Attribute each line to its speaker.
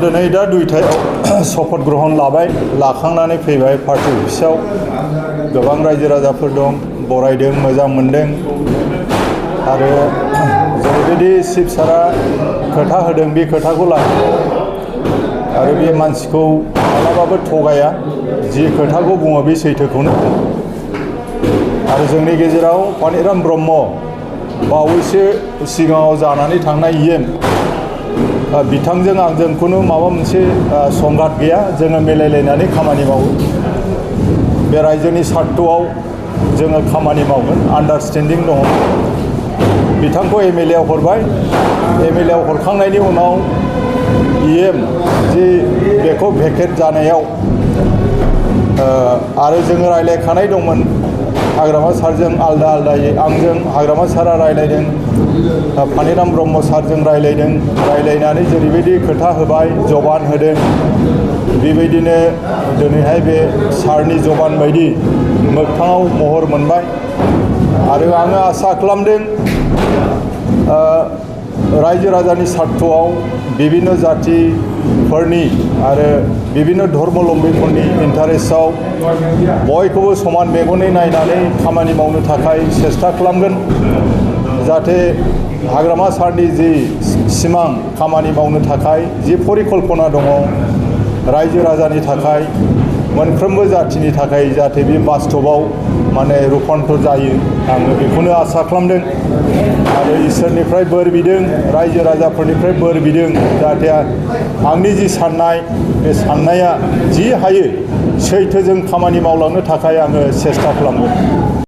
Speaker 1: दिनै दा 2टायाव शपथ ग्रहण लाखांनानै फैबाय पार्टी अफिसाव गोबां रायजो राजाफोर दं बरायदों मोजां मोनदों आरो जेरैबायदि चिफ सारा खोथा होदों बे खोथाखौ लाखियो आरो बे मानसिखौ मालाबाबो थगाया जि खोथाखौ बुङो बे सैथोखौनो आरो जोंनि गेजेराव पानिराम ब्रह्म बावैसो सिगाङाव जानानै थांनाय बिथांजों आंजों खुनु माबा मोनसे संघात गैया जोङो मिलायलायनानै खामानि मावो बे रायजोनि स्वार्थआव जोङो खामानि मावगोन आन्डारस्टेन्डिं दङ बिथांखौ एमएलए आव हरबाय एमएलए आव हरखांनायनि उनाव जि बेखौ भेकेट जानायाव आरो जोङो रायलायखानाय दंमोन हाग्रामा सारजों आलदा आलदायै आंजों हाग्रामा सारा रायलायदों पानिराम ब्रह्म सारजों रायलायनानै जेरैबायदि खोथा होबाय जबान होदों बेबायदिनो दिनैहाय बे सारनि जबान बायदि मोगथाङाव महर मोनबाय आरो आङो आसा खालामदों रायजो राजानि स्वार्थआव बिभिन्न जातिफोरनि आरो बिभिन्न धर्मलम्बीफोरनि इन्टारेस्टआव बयखौबो समान मेगनै नायनानै खामानि मावनो थाखाय सेस्था खालामगोन जाहाथे हाग्रामा सारनि जि सिमां खामानि मावनो थाखाय जि परिकल्पना दङ रायजो राजानि थाखाय मोनफ्रोमबो जातिनि थाखाय जाहाथे बे बास्तबाव माने रुपान्तर जायो आङो बेखौनो आसा खालामदों आरो इसोरनिफ्राय बोर बिदों रायजो राजाफोरनिफ्राय बोर बिदों जाहाथे आंनि जि साननाय बे साननाया जि हायो सैथोजों खामानि मावलांनो थाखाय आङो सेस्था खालामगोन।